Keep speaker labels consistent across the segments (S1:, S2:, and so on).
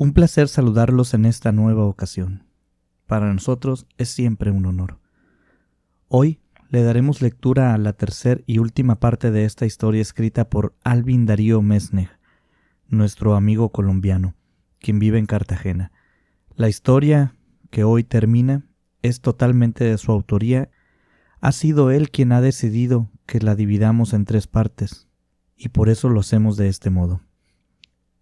S1: Un placer saludarlos en esta nueva ocasión. Para nosotros es siempre un honor. Hoy le daremos lectura a la tercera y última parte de esta historia escrita por Alvin Darío Mesnej, nuestro amigo colombiano, quien vive en Cartagena. La historia que hoy termina es totalmente de su autoría. Ha sido él quien ha decidido que la dividamos en 3 partes, y por eso lo hacemos de este modo.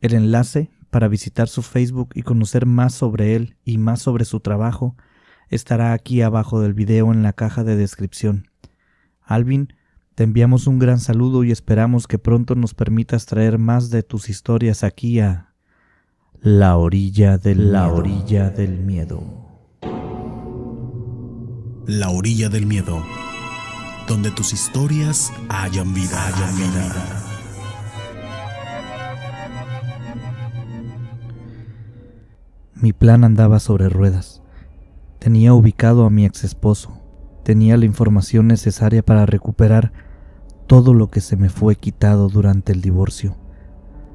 S1: El enlace para visitar su Facebook y conocer más sobre él y más sobre su trabajo estará aquí abajo del video en la caja de descripción. Alvin, te enviamos un gran saludo y esperamos que pronto nos permitas traer más de tus historias aquí a La Orilla del Miedo.
S2: La Orilla del Miedo, donde tus historias hayan vida.
S1: Mi plan andaba sobre ruedas. Tenía ubicado a mi ex esposo. Tenía la información necesaria para recuperar todo lo que se me fue quitado durante el divorcio.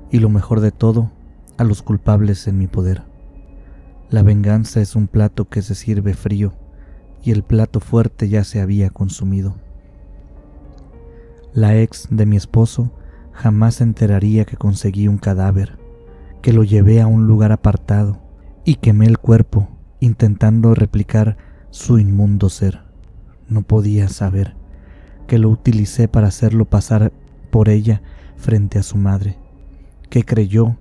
S1: Y lo mejor de todo, a los culpables en mi poder. La venganza es un plato que se sirve frío, y el plato fuerte ya se había consumido. La ex de mi esposo jamás se enteraría que conseguí un cadáver, que lo llevé a un lugar apartado y quemé el cuerpo intentando replicar su inmundo ser. No podía saber que lo utilicé para hacerlo pasar por ella frente a su madre, que creyó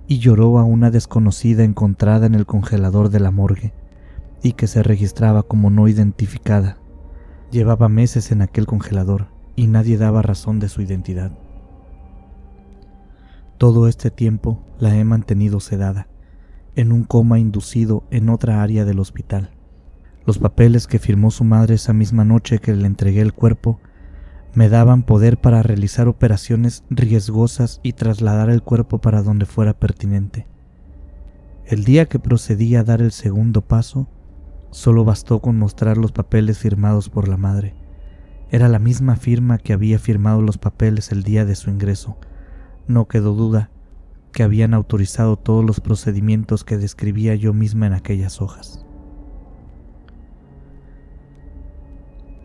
S1: y lloró a una desconocida encontrada en el congelador de la morgue y que se registraba como no identificada. Llevaba meses en aquel congelador y nadie daba razón de su identidad. Todo este tiempo la he mantenido sedada, en un coma inducido en otra área del hospital. Los papeles que firmó su madre esa misma noche que le entregué el cuerpo me daban poder para realizar operaciones riesgosas y trasladar el cuerpo para donde fuera pertinente. El día que procedí a dar el segundo paso, solo bastó con mostrar los papeles firmados por la madre. Era la misma firma que había firmado los papeles el día de su ingreso. No quedó duda que habían autorizado todos los procedimientos que describía yo misma en aquellas hojas.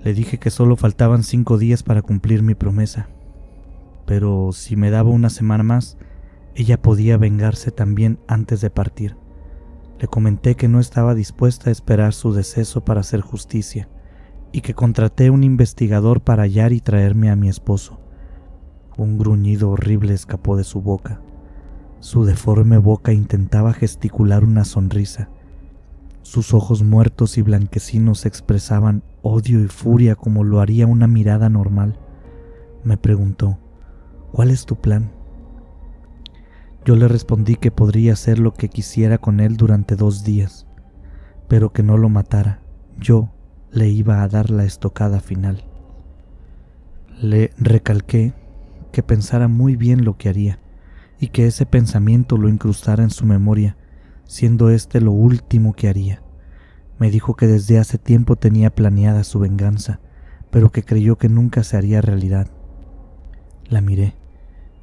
S1: Le dije que solo faltaban 5 días para cumplir mi promesa, pero si me daba una semana más, ella podía vengarse también antes de partir. Le comenté que no estaba dispuesta a esperar su deceso para hacer justicia, y que contraté un investigador para hallar y traerme a mi esposo. Un gruñido horrible escapó de su boca. Su deforme boca intentaba gesticular una sonrisa. Sus ojos muertos y blanquecinos expresaban odio y furia como lo haría una mirada normal. Me preguntó, ¿cuál es tu plan? Yo le respondí que podría hacer lo que quisiera con él durante 2 días, pero que no lo matara. Yo le iba a dar la estocada final. Le recalqué que pensara muy bien lo que haría, y que ese pensamiento lo incrustara en su memoria, siendo este lo último que haría. Me dijo que desde hace tiempo tenía planeada su venganza, pero que creyó que nunca se haría realidad. La miré,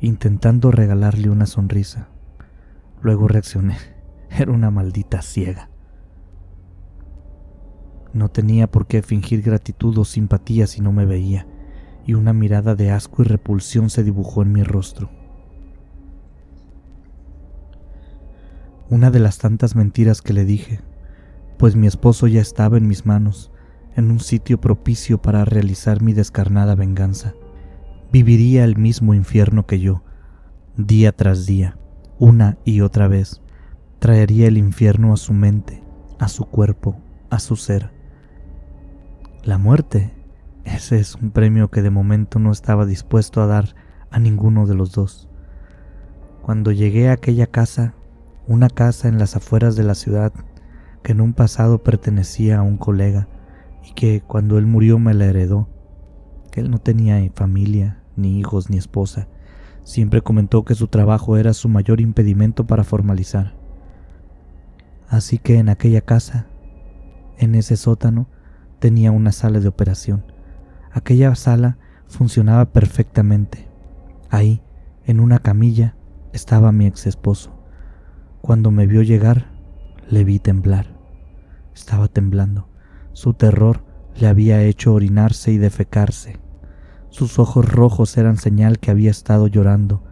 S1: intentando regalarle una sonrisa. Luego reaccioné. Era una maldita ciega. No tenía por qué fingir gratitud o simpatía si no me veía, y una mirada de asco y repulsión se dibujó en mi rostro. Una de las tantas mentiras que le dije, pues mi esposo ya estaba en mis manos, en un sitio propicio para realizar mi descarnada venganza. Viviría el mismo infierno que yo, día tras día, una y otra vez. Traería el infierno a su mente, a su cuerpo, a su ser. La muerte, ese es un premio que de momento no estaba dispuesto a dar a ninguno de los dos. Cuando llegué a aquella casa, una casa en las afueras de la ciudad que en un pasado pertenecía a un colega y que cuando él murió me la heredó, que él no tenía familia, ni hijos, ni esposa. Siempre comentó que su trabajo era su mayor impedimento para formalizar. Así que en aquella casa, en ese sótano, tenía una sala de operación. Aquella sala funcionaba perfectamente. Ahí, en una camilla, estaba mi ex esposo. Cuando me vio llegar, le vi temblar. Estaba temblando. Su terror le había hecho orinarse y defecarse. Sus ojos rojos eran señal que había estado llorando.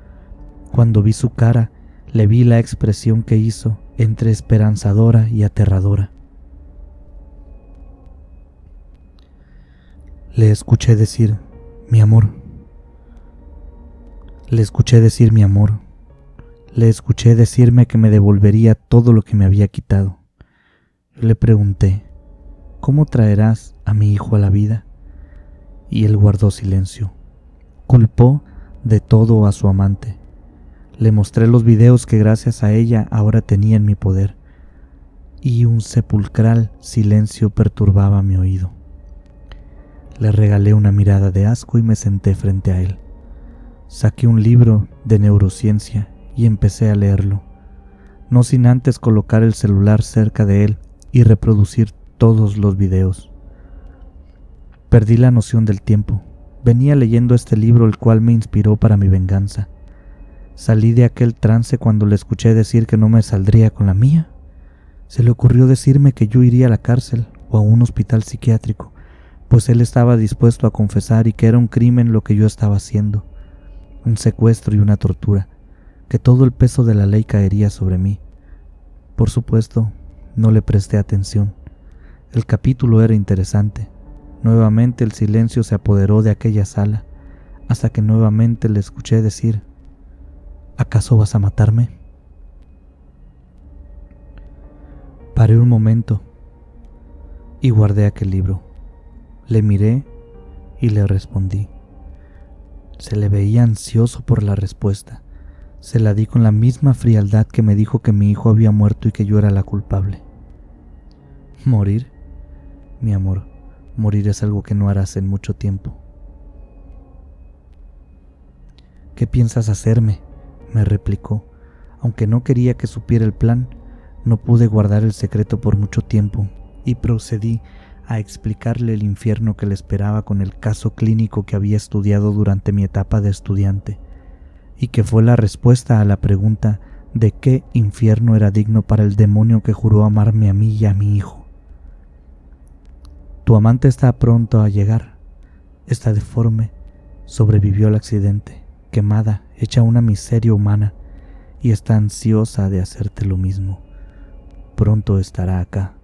S1: Cuando vi su cara, le vi la expresión que hizo entre esperanzadora y aterradora. Le escuché decir, mi amor. Le escuché decir mi amor. Le escuché decirme que me devolvería todo lo que me había quitado. Yo le pregunté, ¿cómo traerás a mi hijo a la vida? Y él guardó silencio. Culpó de todo a su amante. Le mostré los videos que gracias a ella ahora tenía en mi poder, y un sepulcral silencio perturbaba mi oído. Le regalé una mirada de asco y me senté frente a él. Saqué un libro de neurociencia y empecé a leerlo, no sin antes colocar el celular cerca de él y reproducir todos los videos. Perdí la noción del tiempo. Venía leyendo este libro, el cual me inspiró para mi venganza. Salí de aquel trance cuando le escuché decir que no me saldría con la mía. Se le ocurrió decirme que yo iría a la cárcel o a un hospital psiquiátrico, pues él estaba dispuesto a confesar y que era un crimen lo que yo estaba haciendo, un secuestro y una tortura, que todo el peso de la ley caería sobre mí. Por supuesto, no le presté atención. El capítulo era interesante. Nuevamente el silencio se apoderó de aquella sala, hasta que nuevamente le escuché decir, ¿acaso vas a matarme? Paré un momento y guardé aquel libro. Le miré y le respondí. Se le veía ansioso por la respuesta. Se la di con la misma frialdad que me dijo que mi hijo había muerto y que yo era la culpable. ¿Morir? Mi amor, morir es algo que no harás en mucho tiempo. ¿Qué piensas hacerme?, me replicó. Aunque no quería que supiera el plan, no pude guardar el secreto por mucho tiempo y procedí a explicarle el infierno que le esperaba con el caso clínico que había estudiado durante mi etapa de estudiante y que fue la respuesta a la pregunta de qué infierno era digno para el demonio que juró amarme a mí y a mi hijo. Tu amante está pronto a llegar. Está deforme, sobrevivió al accidente, quemada, hecha una miseria humana, y está ansiosa de hacerte lo mismo. Pronto estará acá,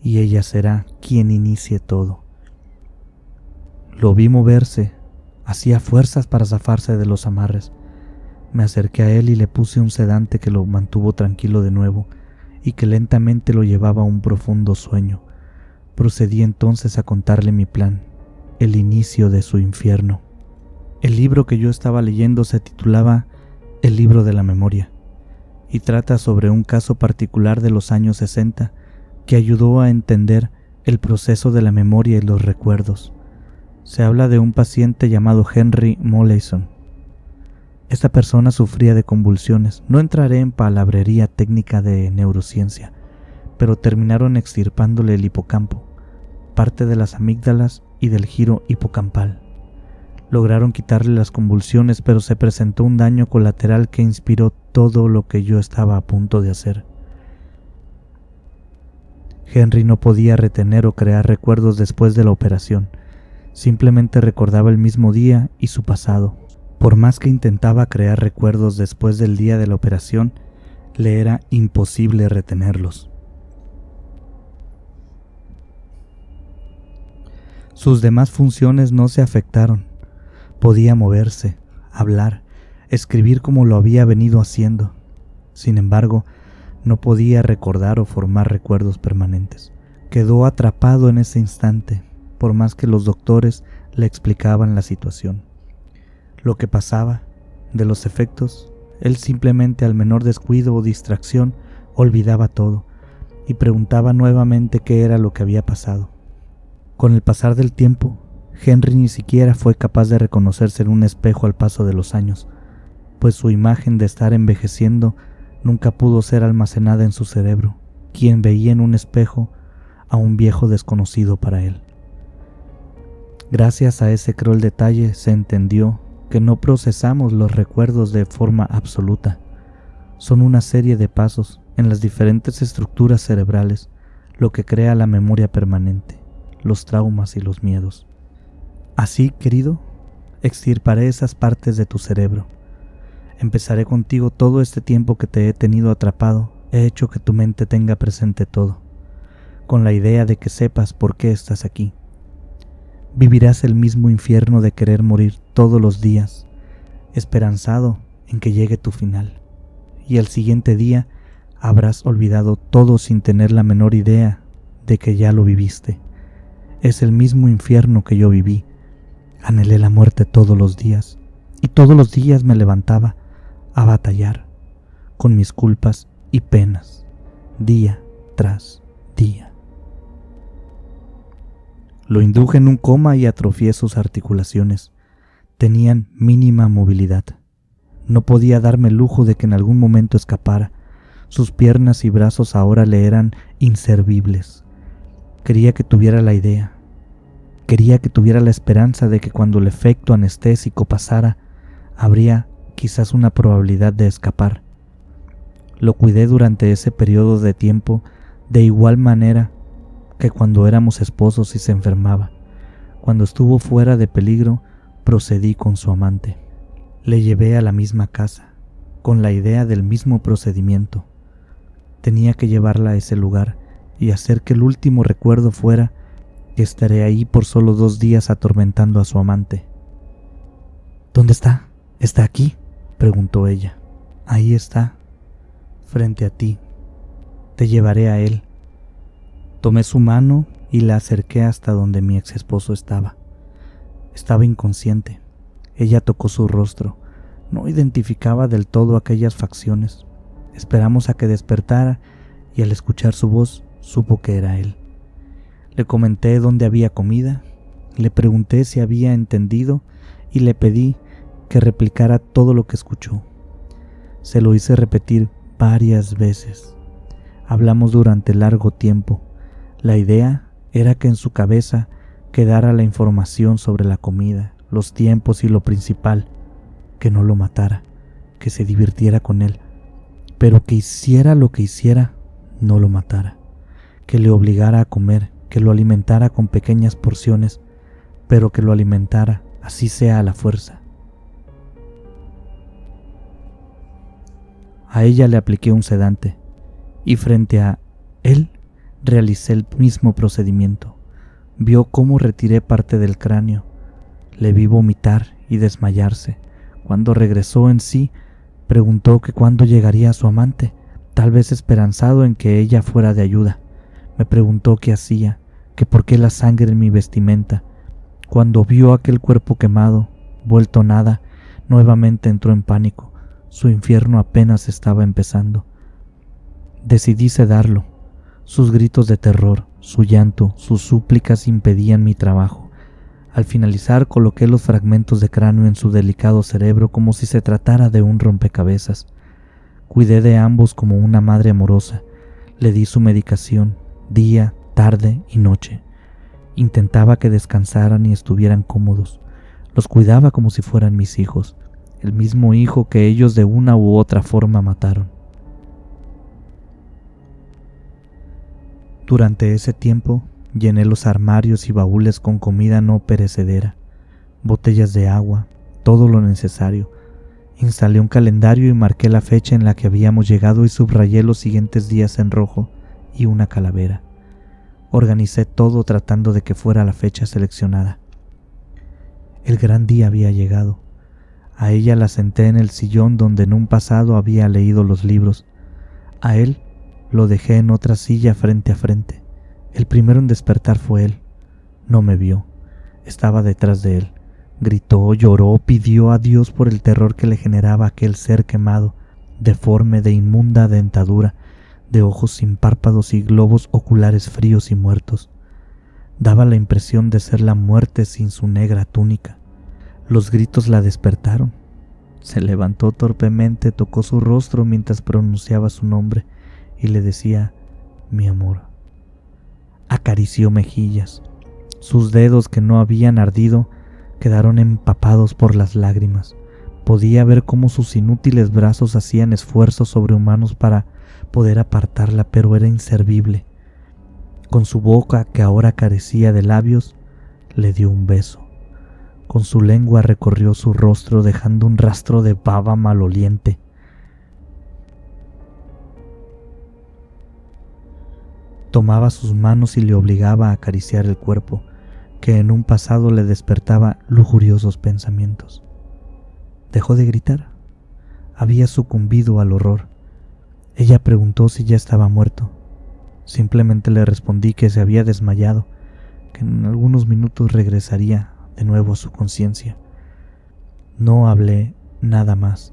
S1: y ella será quien inicie todo. Lo vi moverse, hacía fuerzas para zafarse de los amarres. Me acerqué a él y le puse un sedante que lo mantuvo tranquilo de nuevo y que lentamente lo llevaba a un profundo sueño. Procedí entonces a contarle mi plan, el inicio de su infierno. El libro que yo estaba leyendo se titulaba El libro de la memoria y trata sobre un caso particular de los años 60 que ayudó a entender el proceso de la memoria y los recuerdos. Se habla de un paciente llamado Henry Molaison. Esta persona sufría de convulsiones. No entraré en palabrería técnica de neurociencia, pero terminaron extirpándole el hipocampo, parte de las amígdalas y del giro hipocampal. Lograron quitarle las convulsiones, pero se presentó un daño colateral que inspiró todo lo que yo estaba a punto de hacer. Henry no podía retener o crear recuerdos después de la operación. Simplemente recordaba el mismo día y su pasado. Por más que intentaba crear recuerdos después del día de la operación, le era imposible retenerlos. Sus demás funciones no se afectaron. Podía moverse, hablar, escribir como lo había venido haciendo. Sin embargo, no podía recordar o formar recuerdos permanentes. Quedó atrapado en ese instante, por más que los doctores le explicaban la situación. Lo que pasaba, de los efectos, él simplemente al menor descuido o distracción olvidaba todo y preguntaba nuevamente qué era lo que había pasado. Con el pasar del tiempo, Henry ni siquiera fue capaz de reconocerse en un espejo al paso de los años, pues su imagen de estar envejeciendo nunca pudo ser almacenada en su cerebro, quien veía en un espejo a un viejo desconocido para él. Gracias a ese cruel detalle se entendió que no procesamos los recuerdos de forma absoluta. Son una serie de pasos en las diferentes estructuras cerebrales, lo que crea la memoria permanente, los traumas y los miedos. Así, querido, extirparé esas partes de tu cerebro. Empezaré contigo. Todo este tiempo que te he tenido atrapado, he hecho que tu mente tenga presente todo, con la idea de que sepas por qué estás aquí. Vivirás el mismo infierno de querer morir todos los días, esperanzado en que llegue tu final, y al siguiente día habrás olvidado todo sin tener la menor idea de que ya lo viviste. Es el mismo infierno que yo viví. Anhelé la muerte todos los días, y todos los días me levantaba a batallar con mis culpas y penas, día tras día. Lo induje en un coma y atrofié sus articulaciones. Tenían mínima movilidad. No podía darme el lujo de que en algún momento escapara. Sus piernas y brazos ahora le eran inservibles. Quería que tuviera la idea. Quería que tuviera la esperanza de que cuando el efecto anestésico pasara, habría quizás una probabilidad de escapar. Lo cuidé durante ese periodo de tiempo de igual manera que cuando éramos esposos y se enfermaba. Cuando estuvo fuera de peligro, procedí con su amante. Le llevé a la misma casa, con la idea del mismo procedimiento. Tenía que llevarla a ese lugar y hacer que el último recuerdo fuera que estaré ahí por solo 2 días atormentando a su amante. ¿Dónde está? ¿Está aquí?, preguntó ella. Ahí está, frente a ti. Te llevaré a él. Tomé su mano y la acerqué hasta donde mi ex esposo estaba. Estaba inconsciente. Ella tocó su rostro. No identificaba del todo aquellas facciones. Esperamos a que despertara y al escuchar su voz supo que era él. Le comenté dónde había comida, le pregunté si había entendido y le pedí que replicara todo lo que escuchó. Se lo hice repetir varias veces. Hablamos durante largo tiempo. La idea era que en su cabeza quedara la información sobre la comida, los tiempos y lo principal, que no lo matara, que se divirtiera con él, pero que hiciera lo que hiciera, no lo matara, que le obligara a comer, que lo alimentara con pequeñas porciones, pero que lo alimentara, así sea a la fuerza. A ella le apliqué un sedante, y frente a él realicé el mismo procedimiento. Vio cómo retiré parte del cráneo. Le vi vomitar y desmayarse. Cuando regresó en sí, preguntó que cuándo llegaría su amante, tal vez esperanzado en que ella fuera de ayuda. Me preguntó qué hacía, que por qué la sangre en mi vestimenta. Cuando vio aquel cuerpo quemado, vuelto nada, nuevamente entró en pánico. Su infierno apenas estaba empezando. Decidí sedarlo. Sus gritos de terror, su llanto, sus súplicas impedían mi trabajo. Al finalizar coloqué los fragmentos de cráneo en su delicado cerebro como si se tratara de un rompecabezas. Cuidé de ambos como una madre amorosa. Le di su medicación, día, tarde y noche. Intentaba que descansaran y estuvieran cómodos. Los cuidaba como si fueran mis hijos, el mismo hijo que ellos de una u otra forma mataron. Durante ese tiempo, llené los armarios y baúles con comida no perecedera, botellas de agua, todo lo necesario. Instalé un calendario y marqué la fecha en la que habíamos llegado y subrayé los siguientes días en rojo y una calavera. Organicé todo tratando de que fuera la fecha seleccionada. El gran día había llegado. A ella la senté en el sillón donde en un pasado había leído los libros. A él lo dejé en otra silla frente a frente. El primero en despertar fue él. No me vio. Estaba detrás de él. Gritó, lloró, pidió a Dios por el terror que le generaba aquel ser quemado, deforme, de inmunda dentadura, de ojos sin párpados y globos oculares fríos y muertos. Daba la impresión de ser la muerte sin su negra túnica. Los gritos la despertaron. Se levantó torpemente, tocó su rostro mientras pronunciaba su nombre y le decía, mi amor. Acarició mejillas. Sus dedos que no habían ardido quedaron empapados por las lágrimas. Podía ver cómo sus inútiles brazos hacían esfuerzos sobrehumanos para poder apartarla, pero era inservible. Con su boca, que ahora carecía de labios, le dio un beso. Con su lengua recorrió su rostro dejando un rastro de baba maloliente. Tomaba sus manos y le obligaba a acariciar el cuerpo, que en un pasado le despertaba lujuriosos pensamientos. Dejó de gritar. Había sucumbido al horror. Ella preguntó si ya estaba muerto. Simplemente le respondí que se había desmayado, que en algunos minutos regresaría de nuevo a su conciencia. No hablé nada más,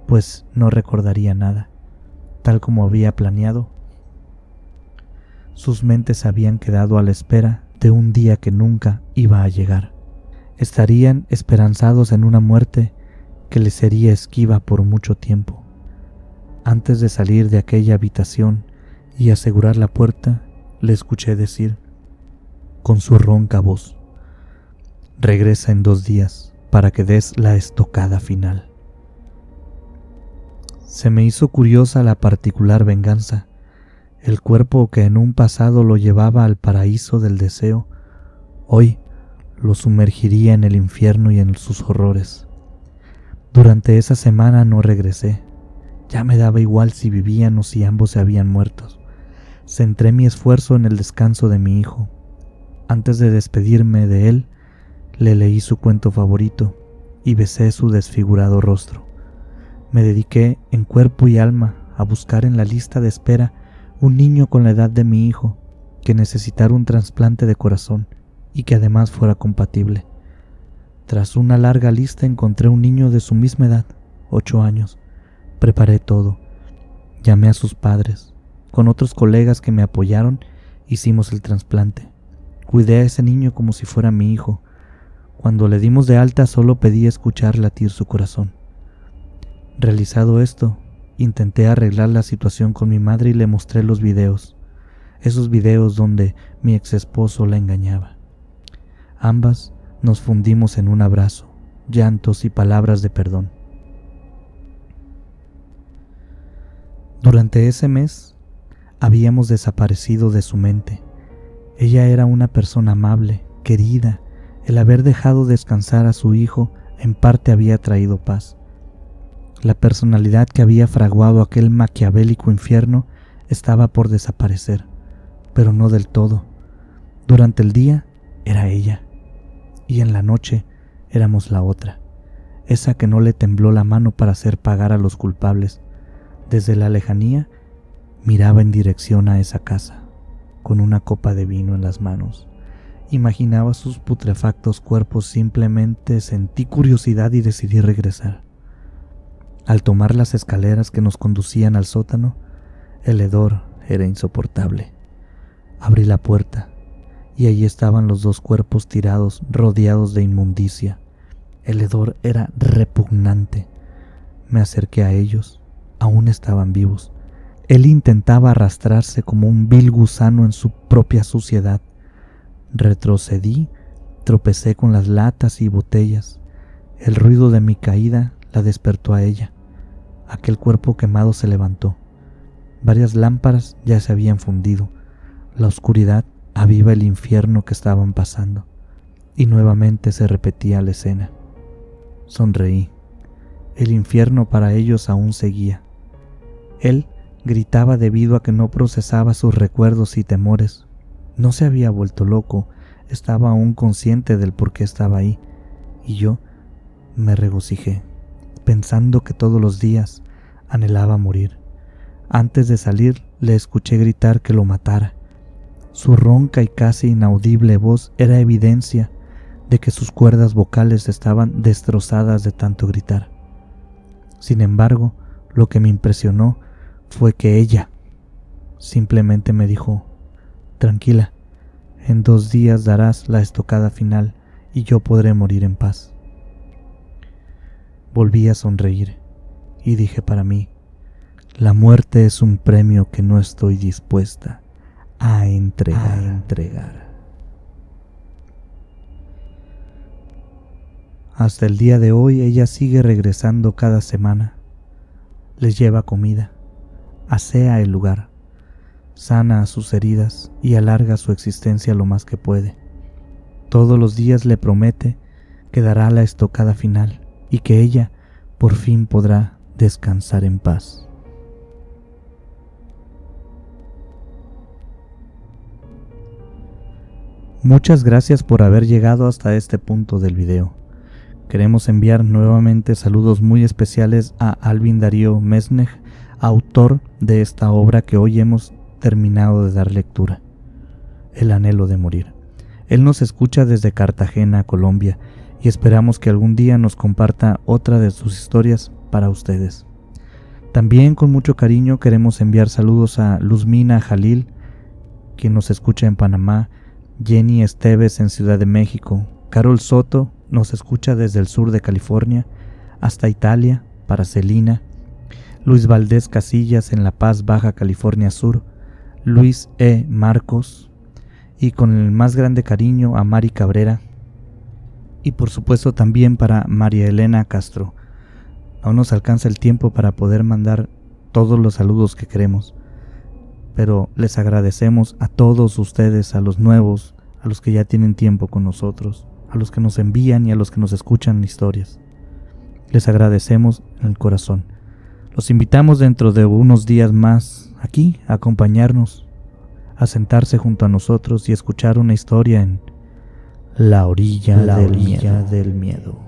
S1: pues no recordaría nada. Tal como había planeado, sus mentes habían quedado a la espera de un día que nunca iba a llegar. Estarían esperanzados en una muerte que les sería esquiva por mucho tiempo. Antes de salir de aquella habitación y asegurar la puerta, le escuché decir, con su ronca voz: regresa en 2 días para que des la estocada final. Se me hizo curiosa la particular venganza. El cuerpo que en un pasado lo llevaba al paraíso del deseo, hoy lo sumergiría en el infierno y en sus horrores. Durante esa semana no regresé. Ya me daba igual si vivían o si ambos se habían muerto. Centré mi esfuerzo en el descanso de mi hijo. Antes de despedirme de él, le leí su cuento favorito y besé su desfigurado rostro. Me dediqué en cuerpo y alma a buscar en la lista de espera un niño con la edad de mi hijo que necesitara un trasplante de corazón y que además fuera compatible. Tras una larga lista encontré un niño de su misma edad, 8 años. Preparé todo. Llamé a sus padres. Con otros colegas que me apoyaron, hicimos el trasplante. Cuidé a ese niño como si fuera mi hijo. Cuando le dimos de alta solo pedí escuchar latir su corazón. Realizado esto, intenté arreglar la situación con mi madre y le mostré los videos. Esos videos donde mi ex esposo la engañaba. Ambas nos fundimos en un abrazo, llantos y palabras de perdón. Durante ese mes, habíamos desaparecido de su mente. Ella era una persona amable, querida. El haber dejado descansar a su hijo en parte había traído paz. La personalidad que había fraguado aquel maquiavélico infierno estaba por desaparecer, pero no del todo. Durante el día era ella, y en la noche éramos la otra, esa que no le tembló la mano para hacer pagar a los culpables. Desde la lejanía miraba en dirección a esa casa, con una copa de vino en las manos. Imaginaba sus putrefactos cuerpos, simplemente sentí curiosidad y decidí regresar. Al tomar las escaleras que nos conducían al sótano, el hedor era insoportable. Abrí la puerta y allí estaban los 2 cuerpos tirados, rodeados de inmundicia. El hedor era repugnante. Me acerqué a ellos. Aún estaban vivos. Él intentaba arrastrarse como un vil gusano en su propia suciedad. Retrocedí, tropecé con las latas y botellas. El ruido de mi caída la despertó a ella. Aquel cuerpo quemado se levantó. Varias lámparas ya se habían fundido. La oscuridad aviva el infierno que estaban pasando. Y nuevamente se repetía la escena. Sonreí. El infierno para ellos aún seguía. Él gritaba debido a que no procesaba sus recuerdos y temores. No se había vuelto loco, estaba aún consciente del por qué estaba ahí. Y yo me regocijé, pensando que todos los días anhelaba morir. Antes de salir le escuché gritar que lo matara. Su ronca y casi inaudible voz era evidencia de que sus cuerdas vocales estaban destrozadas de tanto gritar. Sin embargo, lo que me impresionó fue que ella simplemente me dijo: tranquila, en 2 días darás la estocada final y yo podré morir en paz. Volví a sonreír y dije para mí: la muerte es un premio que no estoy dispuesta a entregar. Hasta el día de hoy ella sigue regresando cada semana. Les lleva comida, asea el lugar, sana sus heridas y alarga su existencia lo más que puede. Todos los días le promete que dará la estocada final y que ella por fin podrá descansar en paz. Muchas gracias por haber llegado hasta este punto del video. Queremos enviar nuevamente saludos muy especiales a Alvin Darío Mesnej, autor de esta obra que hoy hemos terminado de dar lectura, El anhelo de morir. Él nos escucha desde Cartagena, Colombia, y esperamos que algún día nos comparta otra de sus historias para ustedes. También con mucho cariño queremos enviar saludos a Luzmina Jalil, quien nos escucha en Panamá, Jenny Esteves en Ciudad de México, Carol Soto nos escucha desde el sur de California hasta Italia, para Celina, Luis Valdés Casillas en La Paz, Baja California Sur, Luis E. Marcos, y con el más grande cariño a Mari Cabrera, y por supuesto también para María Elena Castro. Aún nos alcanza el tiempo para poder mandar todos los saludos que queremos, pero les agradecemos a todos ustedes, a los nuevos, a los que ya tienen tiempo con nosotros, a los que nos envían y a los que nos escuchan historias. Les agradecemos en el corazón. Los invitamos dentro de unos días más aquí a acompañarnos, a sentarse junto a nosotros y escuchar una historia en La orilla del miedo.